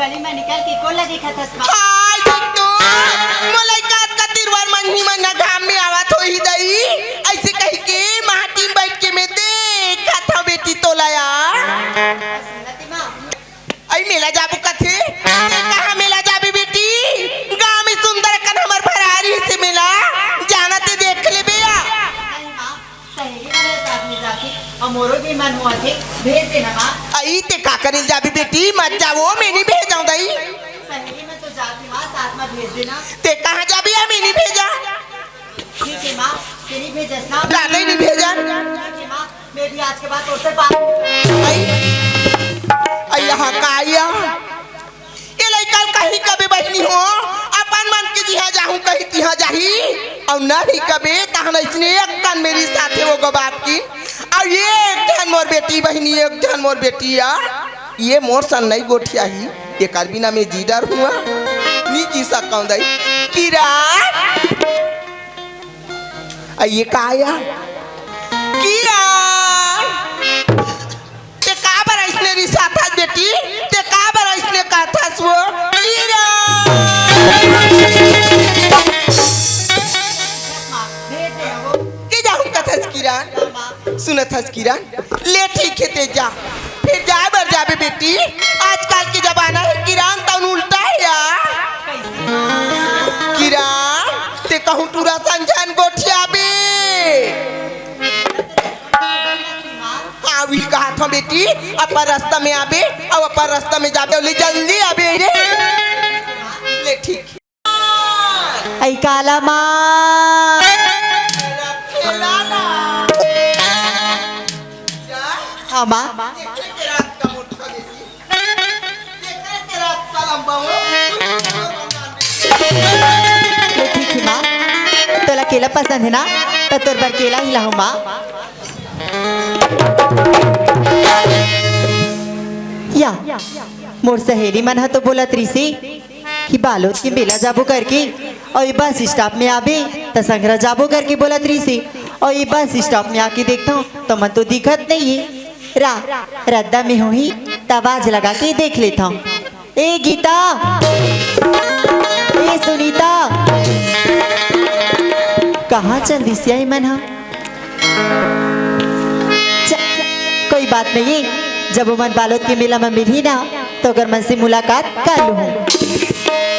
गली में निकल के को लगी खतस हाय तो मोलाई काट का तिरवार मंगनी मंगा घाम में आवत होई दई ऐसे कह के माटी बैठ के में देखा था बेटी तोलाया आई मेला जाबू कथे कहां मेला जाबी बेटी गांव में सुंदर कन हमर भरारी से मेला जाना ते देख ले बेया सहेली वाले साथ में जाके और मोरो भी मन हुआ थे भेज देना मां आई ते का करे जाबी बेटी मत जाओ मैं नहीं भेजाऊं दई सहेली में तो जाती मां साथ में भेज देना ते कहां जाबी मैं नहीं भेजा ठीक है मां तेरी भेजस ना लाले नहीं भेजा ठीक है मां मैं भी आज के बाद तोते बात आई यहाँ का आया ये लड़का कहीं कभी बहनी हो अपन मन के जिहा जाहूं कहीं तिहा जाही और नहीं कभी तहन इसने एक कान मेरी साथे वो गबात की और ये एक ध्यान मोर बेटी बहनी एक ध्यान मोर बेटी यार ये मोर सन नहीं गोठिया ही ये कर बिना में जीडर हुआ नी जी सकौं दई कीरा ये का आया कीरा ते का बर इसने रिसा था बेटी ते का बर इसने का था सो कीरा के जाऊं कथा किरण सुनत हस किरण ले ठीक है ते जा फिर जा बर जाबे बेटी आजकल के जमाना है किरण तन उल्टा है यार किरण ते कहूं पूरा संजान गोठिया बे आवी कहा था बेटी अपन रास्ता में आबे और अपन रास्ता में जाबे ले जल्दी आबे रे ले ठीक आई काला मां हाँ मां ठीक है मां तोला केला पसंद है ना तो तोर पर केला ही लाऊं मां या मोर सहेली मन हा तो बोलत रही कि बालोद के मेला जाबो करके और बस स्टॉप में आबे तो संग्रह जाबो करके बोलत रही और ये बस स्टॉप में आके देखता हूँ तो मन तो दिखत नहीं है रद्दा में हो ही तवाज लगा के देख लेता हूँ ए गीता ए सुनीता कहाँ चल दिसिया मन हा कोई बात नहीं जब मन बालोद के मेला में मिली ना तो अगर मन से मुलाकात कर लूँ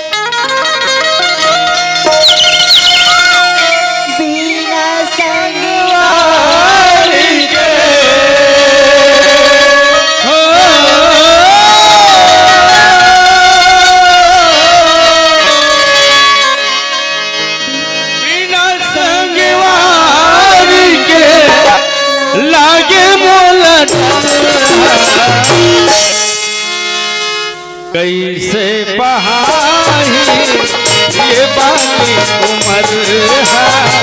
बिना कैसे बहाई ये बानी उमर है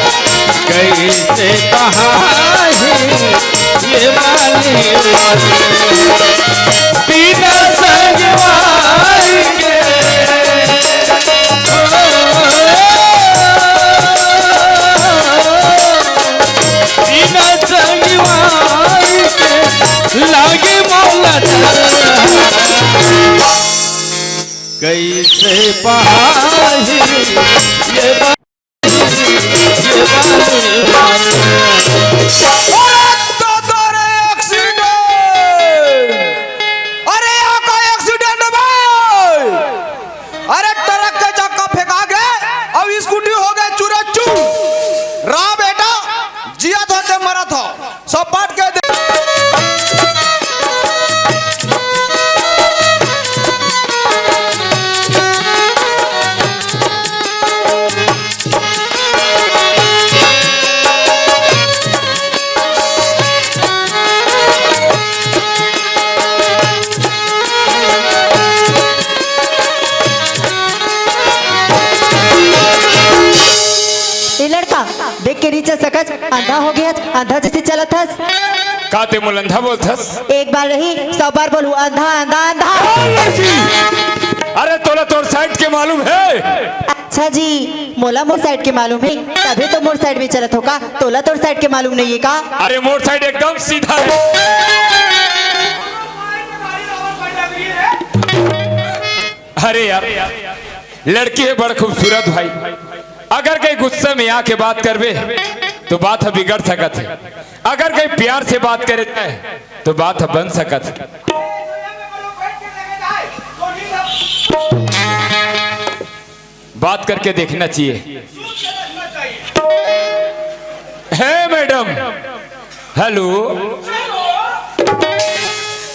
कैसे बहाई ये बानी उमर बिना संगवारी के बिना संगवारी के लागे मोला कैसे बहाई ये देख के नीचे सकच अंधा हो गया अंधा जैसे चला था काते मुल अंधा बोलथस एक बार रही 100 बार बोलू अंधा अंधा अंधा अरे तोला तोर साइड के मालूम है अच्छा जी मोला मोर साइड के मालूम है तभी तो मोर साइड में चलत होगा तोला तोर साइड के मालूम नहीं है का अरे मोर साइड एकदम सीधा है अरे यार लड़की है बड़ खूबसूरत भाई, अगर कहीं गुस्से में आके बात करबे तो बात बिगड़ सकत है, अगर कहीं प्यार से बात करे तो बात बन सकत है। बात करके देखना चाहिए। है मैडम, हेलो,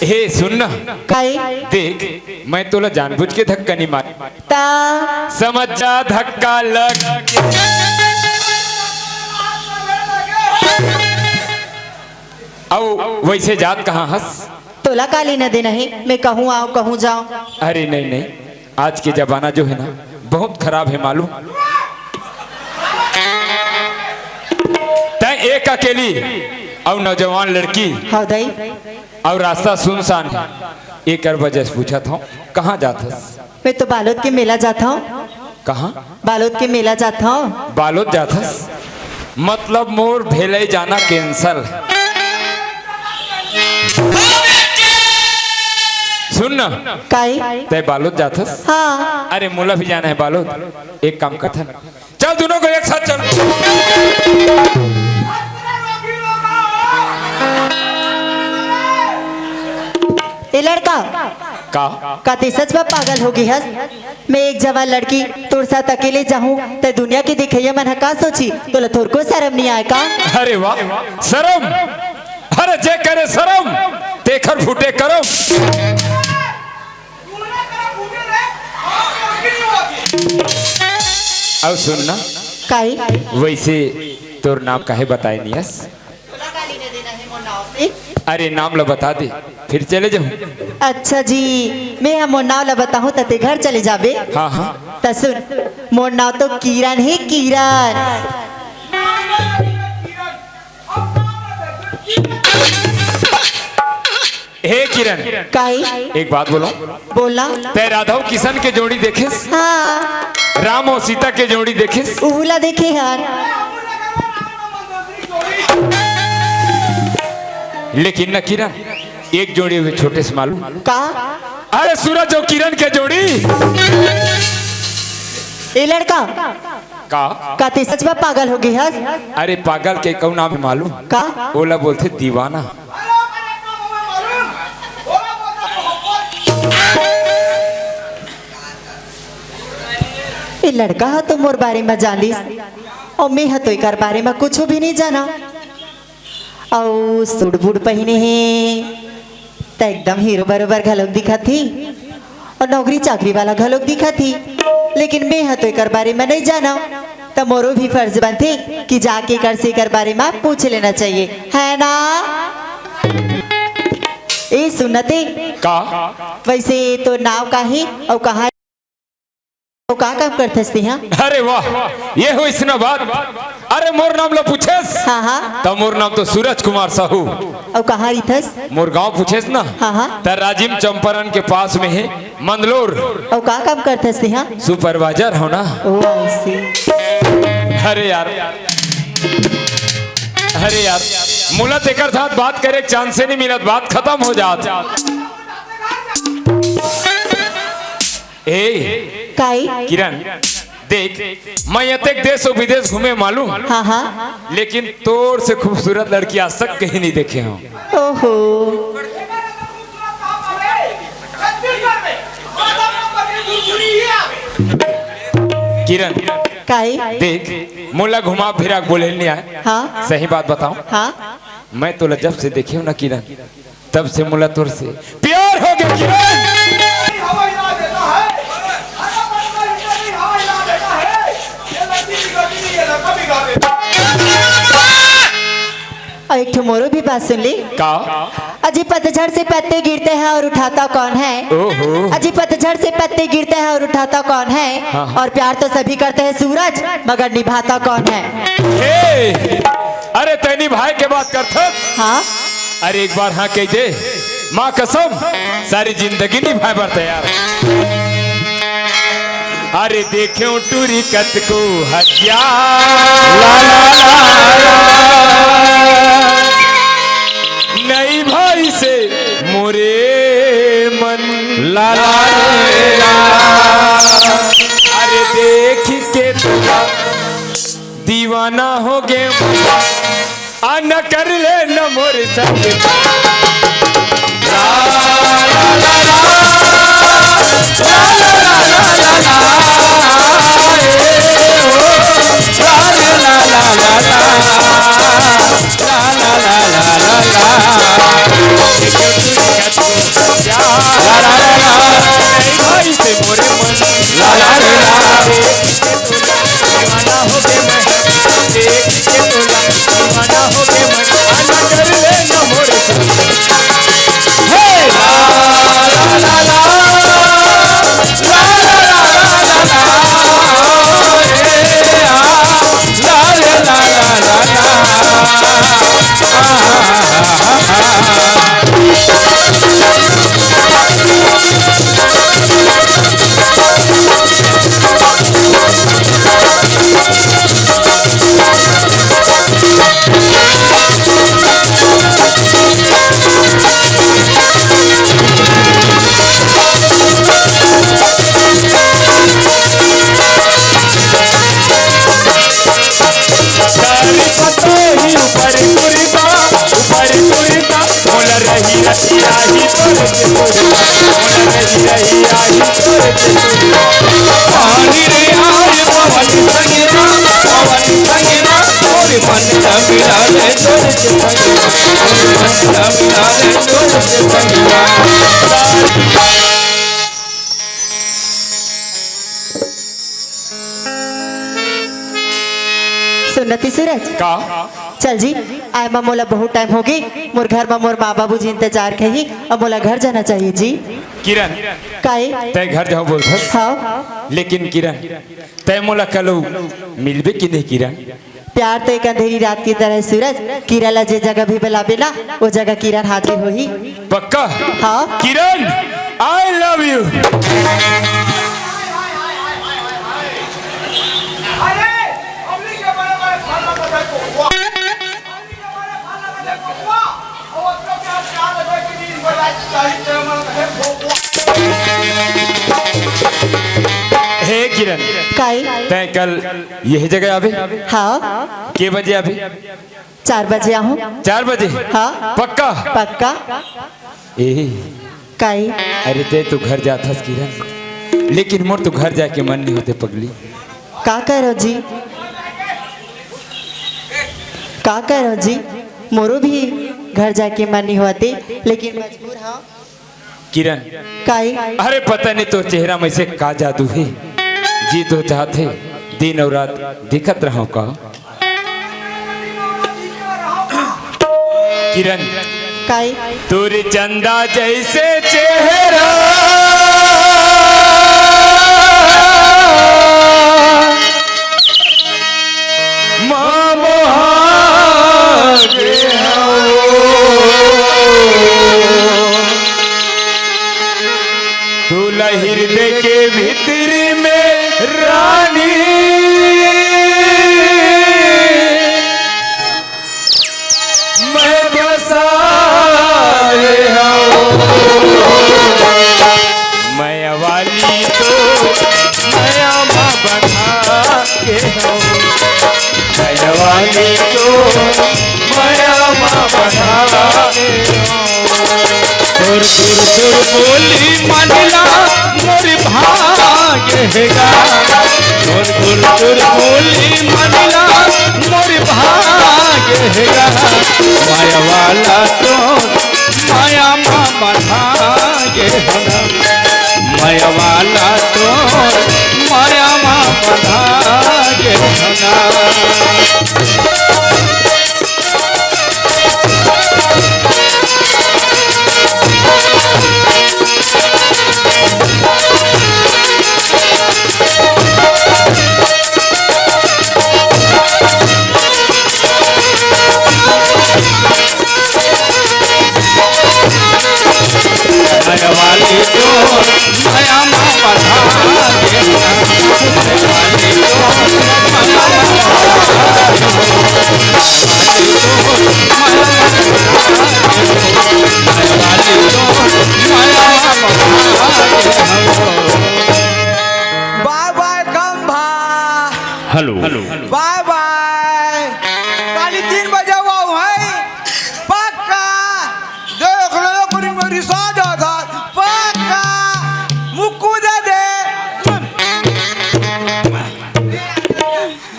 हे सुन ना, काई देख मैं तोला जानबूझ के धक्का नहीं मार, ता समझ जा धक्का लग। आओ वैसे जात कहाँ हंस, तोला काली न देना है, मैं कहूँ आओ कहूँ जाओ। अरे नहीं नहीं, आज के जमाना जो है ना बहुत खराब है मालूम। तय एक अकेली और नौजवान लड़की हाँ दाई, और रास्ता सुनसान है, एक वजह से पूछा था कहाँ जाता। मैं तो बालोद के मेला जाता हूँ। कहाँ? बालोद के मेला जाता हूँ। बालोद जाता, मतलब मोर भेले जाना कैंसल। सुन ना, काई तय बालोद जाता? हाँ अरे मुला भी जाना है बालोद, एक काम करता ना, चल दोनों को एक साथ चल। ये लड़का का ते सच में पागल हो गई हस। मैं एक जवान लड़की तोर साथ अकेले जाऊं तो दुनिया की दिखैया मन का सोची, तो थोर को शर्म नहीं आए का? अरे वाह शरम, अरे जे करे शरम तेखर फूटे करम। अब सुनना, काई वैसे तोर नाम काहे बताए नियस? अरे नाम ला बता दे फिर चले जाऊं। अच्छा जी, मैं हम मोर नाव ला बताऊं तते घर चले जाबे। हाँ हाँ, त सुन, मोर नाव तो किरण है, किरण। हे किरण, काई एक बात बोलो, बोला? ते राघव किशन के जोड़ी देखेस, हाँ राम और सीता के जोड़ी देखेस? उहुला देखे यार। लेकिन न किरण एक जोड़ी हुए छोटे से मालूम का? अरे सूरज और किरण के जोड़ी। ये लड़का का ते सच में पागल हो गई हस। अरे पागल के कौ नाम है मालूम? का? ओला बोलते दीवाना। ये लड़का है तो मोर बारे में जानिस और मैं तो एक बारे में कुछ भी नहीं जाना। और सूट बूट पहने हैं तो एकदम हीरो बरोबर घलोक दिखा थी और नौकरी चाकरी वाला घलोक दिखा थी, लेकिन मैं तो एक बारे में नहीं जाना। तो मोरो भी फर्ज बनते कि जाके कर से कर बारे में पूछ लेना चाहिए, है ना? ए सुनते का वैसे तो नाव का ही और कहा तो का काम करते थे? हाँ अरे वाह, ये हो इसना बात। अरे मोर नाम लो पूछेस? हाँ हाँ। तो मोर नाम तो सूरज कुमार साहू। और कहाँ रिथस? मोर गांव पूछेस ना? हाँ हाँ। तो राजीव चंपारण के पास में है मंदलोर। और का काम करते थे? हाँ सुपरवाइजर हो ना? ओ ऐसे। अरे यार, अरे यार मुलत एक साथ बात करे चांस से नहीं मिलत, बात खत्म हो जात। ए काई किरण देख, मैं यतेक देश और विदेश घूमे मालूम, हाँ हाँ। लेकिन तोर से खूबसूरत लड़की आज तक कहीं नहीं देखे हूँ। ओहो किरण काई देख, मोला घुमा फिरा बोले नहीं आए। हाँ सही बात बताऊं, हाँ। मैं तोला जब से देखे हूँ ना किरण, तब से मोला तोर से प्यार हो गया किरण। और एक ठो मोरो भी बात सुन ली। का? अजी पतझड़ से पत्ते गिरते हैं और उठाता कौन है? ओहो, अजी पतझड़ से पत्ते गिरते हैं और उठाता कौन है? हाँ। और प्यार तो सभी करते हैं सूरज, मगर निभाता कौन है? हे, अरे तैनी भाई के बात करता। हाँ अरे एक बार हाँ कह दे, माँ कसम सारी जिंदगी निभाए बर तैयार। अरे देखे टूरी कत को नहीं भाई से मोरे मन ला ला न कर ले न मोर संग सुनती सूरज का चल जी आए माँ मोला बहुत टाइम हो गई मोर घर में मोर माँ बाबू जी इंतजार कही अब मोला घर जाना चाहिए जी। किरण काहे तय घर जाओ बोल हाँ लेकिन किरण तय मोला कल मिलबे कि नहीं किरण प्यार तो एक अंधेरी रात की तरह है सूरज किरण ला जे जगह भी बुलाबे ना वो जगह किरण हाजिर होही पक्का हाँ किरण आई लव यू हे किरण काहे तय कल यही जगह आवे हाँ के बजे आवे 4 बजे आहूँ 4 बजे हाँ पक्का पक्का ए काहे अरे ते तू घर जाथस किरण लेकिन मोर तो घर जाके मन नहीं होते पगली का करो जी का करो जी मोरो भी घर जाके मन नहीं होते लेकिन मजबूर हाँ किरण काहे अरे पता नहीं तो चेहरा में से का जादू है जी तो चाहते दिन और रात दिखत रहो का किरण काहे तोरे चंदा जैसे चेहरा तू हृदय के भीतर में रानी मैं बसा मैं वाली तो नया माँ बना के हो मैं वाली तो नया माँ बना बोली मनला मोर भाग्य हैगा बोली मनला मोर भाग्य हैगा माया वाला तो माया माँ बधागे होगा माया वाला तो माया माँ बधागे होगा माया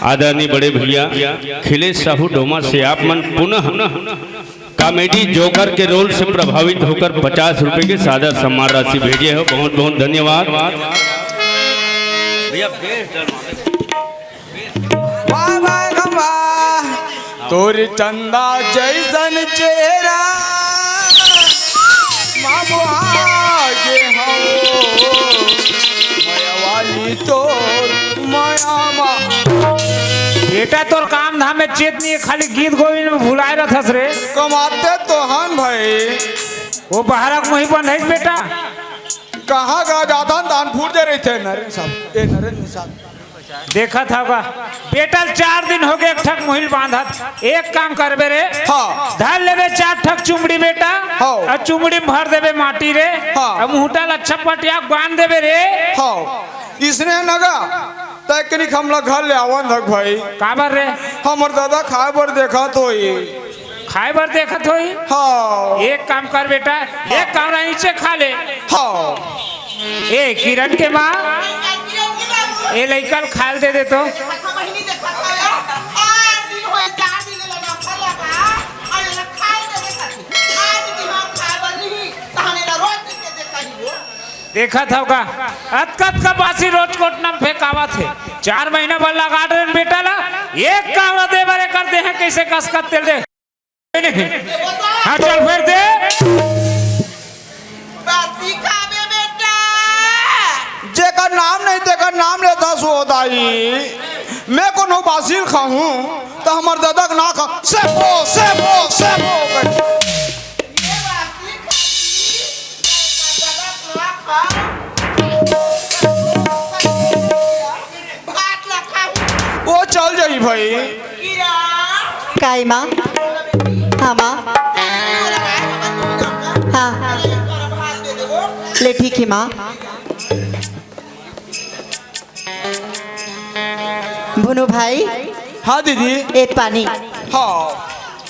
आदरणीय बड़े भैया खिलेश साहू डोमा से आप मन पुनः कॉमेडी जोकर के रोल से प्रभावित होकर 50 रुपए के सादर सम्मान राशि भेजे हो। बहुत बहुत धन्यवाद। तोर चंदा जैसन चेहरा मामो आगे हो माया वाली तोर माया मा। बेटा तोर काम धाम में चेत नहीं है, खाली गीत गोविंद में भुलाए रहस रे। कमाते तो हन भाई, वो बाहर मुही बंद है बेटा। कहाँ गा जाता दान फूट दे रहे थे नरेंद्र साहब। ए नरेंद्र साहब देखा था का बेटा 4 दिन हो गए ठक मुहिल बांधत। एक काम करबे रे, हाँ धर लेबे 4 ठक चुमड़ी बेटा, हाँ। और चुमड़ी में भर देबे माटी रे, हाँ। और मुहटा लच्छा पटिया बांध देबे रे। हाँ इसने नगा तकनीक हम लोग घर ले आवन धक भाई। काबर रे हमर दादा खाए पर देखा तो ही खाए बर देखत होई। हाँ एक काम कर बेटा, एक काम नीचे खा ले। हाँ ए किरण के माँ ए लइकन खाल दे दे तो। देखा था का अतकत का बासी रोज कोट नाम फेंकावा थे। 4 महीना भर लगा दे बेटा ला, एक काम दे बारे कर दे हैं कैसे कस कर तेल दे। हाँ चल फिर दे। जेकर नाम नहीं तेकर नाम लेता सोदाई। मैं कोनो बासिल खाऊं तो हमर दादा के ना खा सेबो वो चल जाई भाई। काई माँ? हाँ माँ, हाँ ले ठीक है माँ। भुनु भाई हाँ दीदी। एक पानी। हाँ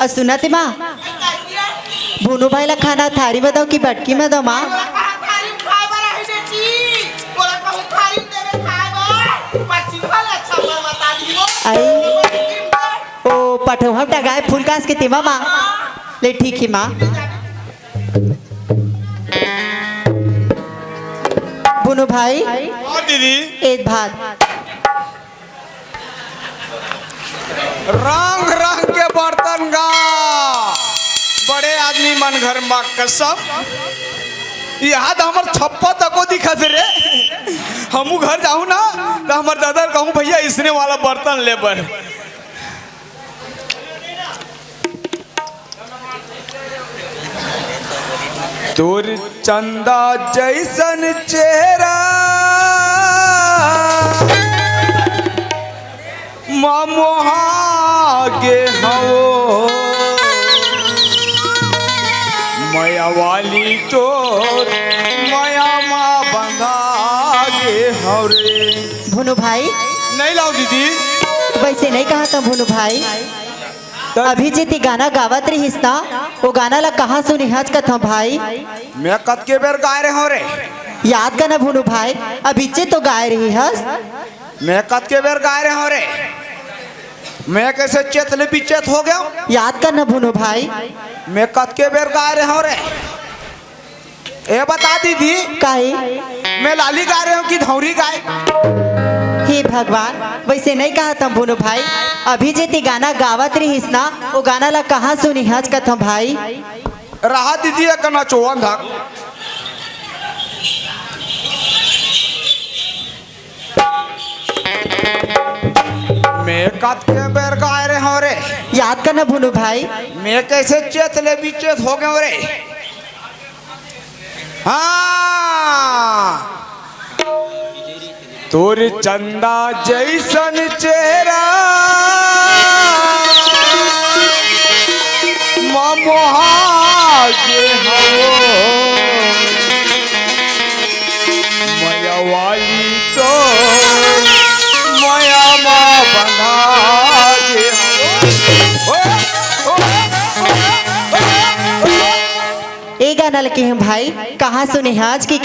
और सुना थे माँ, भुनु भाई ला खाना थारी में दो कि बटकी में दो माँ? आई ओ पठोहम टगाए फूल कास के तेमा माँ। ले ठीक है माँ। भुनु भाई हाँ दीदी। एक भात। रंग रंग के बर्तन गा बड़े आदमी मन घर में कसम यहाँ तो हमार छप्पा तको दिखत रे। हमू घर जाऊँ ना तो हमार दादा कहूँ भैया इसने वाला बर्तन ले बर। तोर चंदा जैसन चेहरा मोहागे हो माया वाली तो माया माँ बंधागे हो रे। भुनु भाई नहीं लाओ दीदी। वैसे नहीं कहा था भुनु भाई। अभी जितनी गाना गावत रहीस ना, वो गाना ला कहाँ सुनी हज का था भाई? मैं कद के बेर गाय रहे हो रे। याद करना भुनु भाई, अभी जे तो गाय रही हस। मैं कद के बेर गाय रहे हो रे। मैं कैसे चेतले पिचेत हो गया? याद करना भुनु भाई। मैं कद के बेर गाय रहे हो रे। ए बता दीदी काहे? मैं लाली गा रहे हूँ कि धौरी गाय? हे भगवान, वैसे नहीं कहा था भुनु भाई। अभी जितनी गाना गावत रहीस ना, वो गाना ला कहाँ सुनी हज का था भाई? रहा दीदी एक ना चौवन धक। मैं कद के बेर गाय रहे हो रे। याद करना भुनु भाई। मैं कैसे चेतले बिचेत हो गए रे। हाँ तोर चंदा जैसन चेहरा मोहागे हो माया वाली तो माया माँ बंधागे हो। ए गाना गाना लगे हैं भाई, कहाँ सुने हैं आज की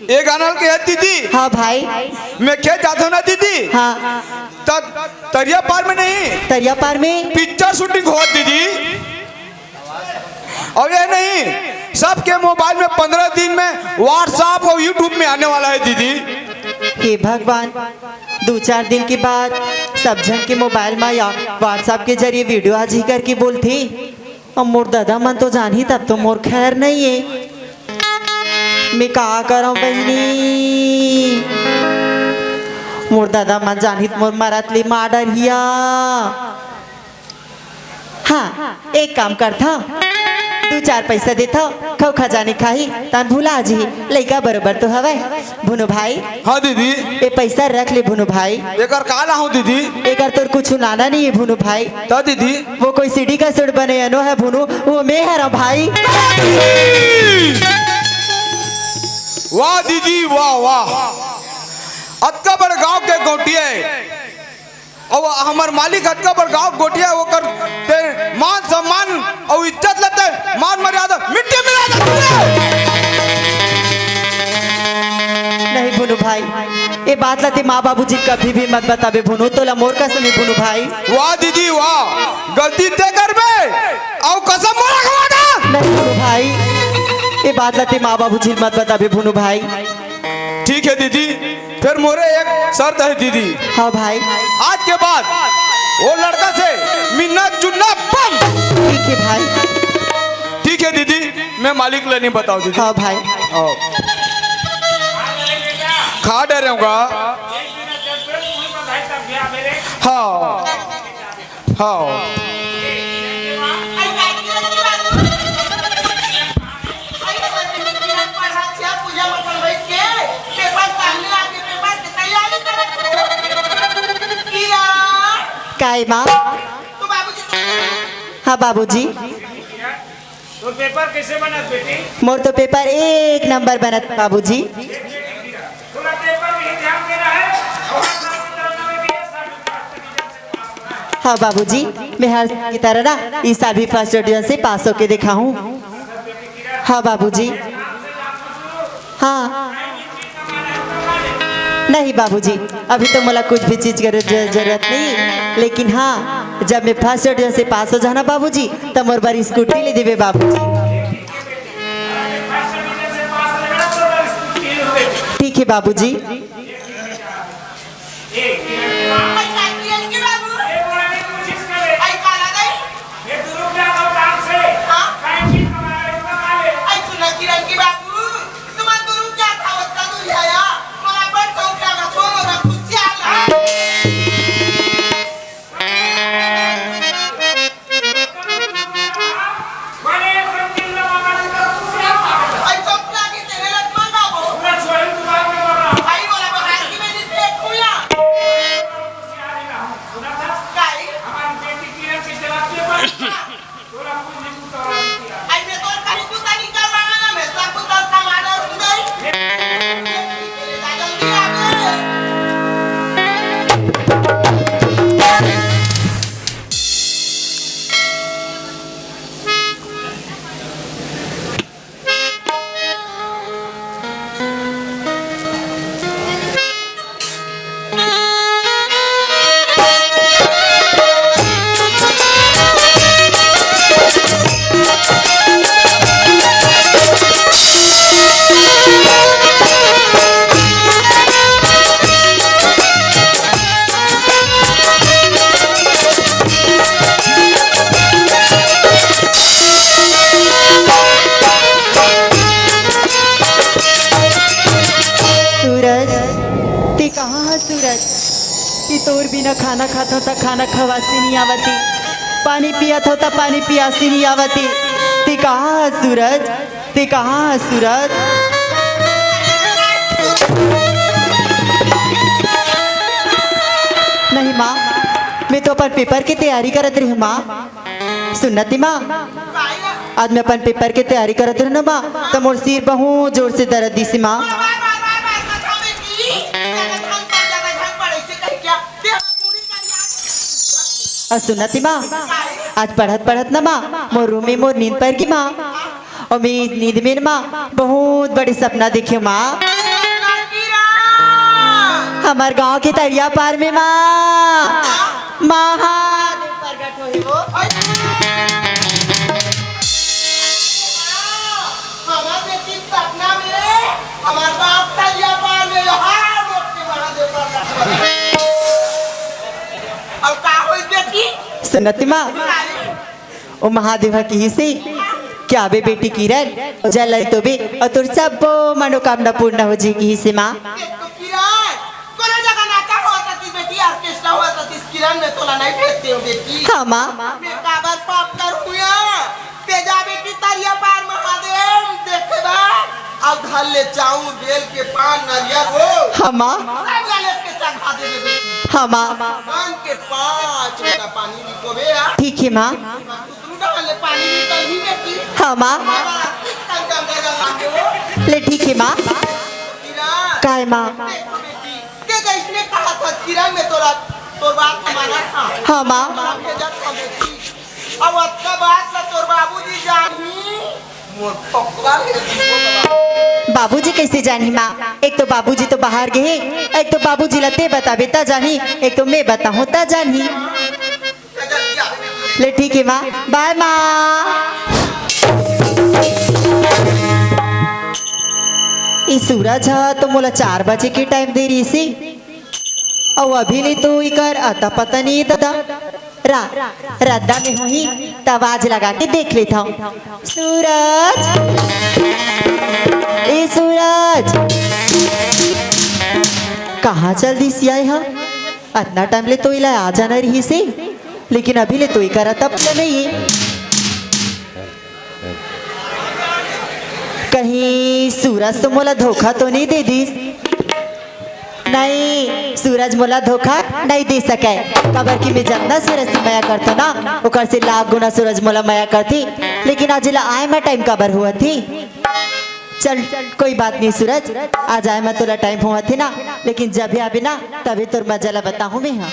ये गाना के है दीदी। हाँ भाई। मैं खेत जाता हूँ ना दीदी, हाँ तरिया पार में नहीं, तरिया पार में पिक्चर शूटिंग हो दीदी। और ये नहीं, सबके मोबाइल में 15 दिन में व्हाट्सएप और यूट्यूब में आने वाला है दीदी। हे भगवान, 2-4 दिन के बाद सब जन के मोबाइल में या व्हाट्सएप के जरिए वीडियो आज ही करके बोलती। और मोर दादा मन तो जान ही तब तो मोर खैर नहीं है। मैं का करूं बहनी, मोर दादा मन जान ही मोर मारत ले मार डरिया। हाँ एक काम करता, 2-4 पैसा देता खौ खजाने खाही तान भूला जी लइका बरोबर तो हवे भुनु भाई। हाँ दीदी। ये पैसा रख ले भुनु भाई। एक का लाऊं दीदी? एक तोर कुछ नाना नहीं है भुनु भाई। तो दीदी वो कोई सीढ़ी का सुड़ बने अनो है भुनु, वो मैं हरा भाई। वाह दीदी वाह वाह, अतका बड़ गांव के गोटिया और हमार मालिक अतका बड़ गांव गोटिया वो कर मान सम्मान और इज्जत लेते, मान मर्यादा मिट्टी मिला देते। नहीं भुनु भाई, ये बात लाते माँ बाबू जी कभी भी मत बतावे भुनु, तो ला मोर कसम है भुनु भाई। वाह दीदी वाह, गलती ते कर बे और कसम मोरा खवा दे। नहीं भुनु भाई, ये बात लाते माँ बाबू जी मत बतावे भुनु भाई। ठीक है दीदी, फिर मोरे एक शर्त है दीदी। हाँ भाई। आज के बाद वो लड़का से मिलना जुलना बंद। ठीक है भाई। ठीक है दीदी, मैं मालिक ले नहीं बताओ दीदी। हाँ भाई। आओ। खा डर रहूँगा। हाँ हाँ काय माँ? हाँ बाबूजी। तो पेपर कैसे बनत बेटी? मोर तो पेपर 1 नंबर बनत बाबूजी। थोड़ा पेपर में ध्यान देना है। हाँ बाबूजी, मैं हर साल की तरह ना इस साल भी फर्स्ट डिवीजन से पास होके देखा हूँ। हाँ बाबूजी। हाँ नहीं बाबूजी, अभी तो मला कुछ भी चीज की जरूरत नहीं, लेकिन हाँ जब मैं फर्स्ट डिवीजन से पास हो जाना बाबूजी तब मोर बार स्कूटी ले देवे बाबूजी। ठीक है बाबूजी। तोर बिना खाना खाता था खाना खवासी नहीं आवती, पानी पिया था पानी पियासी नहीं आवती। ते कहाँ सूरज, ते कहाँ सूरज? नहीं माँ, मैं तो अपन पेपर की तैयारी करत रही हूँ माँ। सुनती माँ, आज मैं अपन पेपर की तैयारी करत रही ना माँ, तो मोर सिर बहुत जोर से दर्द दी सी माँ। और सुनती माँ, आज पढ़त पढ़त ना माँ मोर रूम में मोर नींद पर की माँ, और मैं नींद में माँ बहुत बड़े सपना देखे माँ। हमार गांव के तरिया पार में माँ महादेव प्रकट होए वो। हमारे बेटी सपना में हमारे बाप तलिया पार में यहाँ मोटे महादेव प्रकट हुए। और का हुई बेटी? सुनती माँ ओ महादेव की ही से क्या बे बेटी किरण जल तो बे और तुर सब मनोकामना पूर्ण हो जी की ही से माँ। किरण में तोला नहीं भेजते हो बेटी। हाँ माँ मैं काबर पाप करूँगा तेजा बेटी तरिया पार महादेव देखे बा अब धर ले चाऊ बेल के पान नरिया हो हाँ माँ सब ले के चढ़ा दे बेटी। हाँ माँ पान के 5 लोटा पानी निकोबे आ ठीक है माँ तू डाल ले पानी निकल ही बेटी। हाँ माँ ले ठीक है माँ। किरण काय माँ देखो बेटी के इसने कहा था किरण में तोरा तोर बात माना था। हाँ माँ अब अच्छा बात ना तोर बाबूजी जानी मोर पकड़ा ले। बाबूजी कैसे जानी माँ? एक तो बाबूजी तो बाहर गए, एक तो बाबूजी लते बताबे ता जानी, एक तो मैं बताऊँ ता जानी। ले ठीक है माँ बाय माँ। ये सूरज हा तो मोला 4 बजे के टाइम दे रही सी और अभी ले तो इकर आता पता नहीं दादा रद्दा में हुई तो आवाज लगा के देख लेता हूँ। सूरज ए सूरज कहाँ चल दी सी आए हाँ? इतना टाइम ले तो इला आ जाना रही से लेकिन अभी ले तो करा तब तो नहीं। कहीं सूरज तो मोला धोखा तो नहीं दे दी? नहीं सूरज मोला धोखा नहीं दे सके। कबर की मैं जितना सूरज से माया करता ना ओकर से लाख गुना सूरज मोला माया करती लेकिन आज ला आए मैं टाइम कबर हुआ थी। चल कोई बात नहीं सूरज आज आए मैं तोला टाइम हुआ थी ना लेकिन जब भी आबे ना तभी तोर मजा ला बताऊँ मैं। हाँ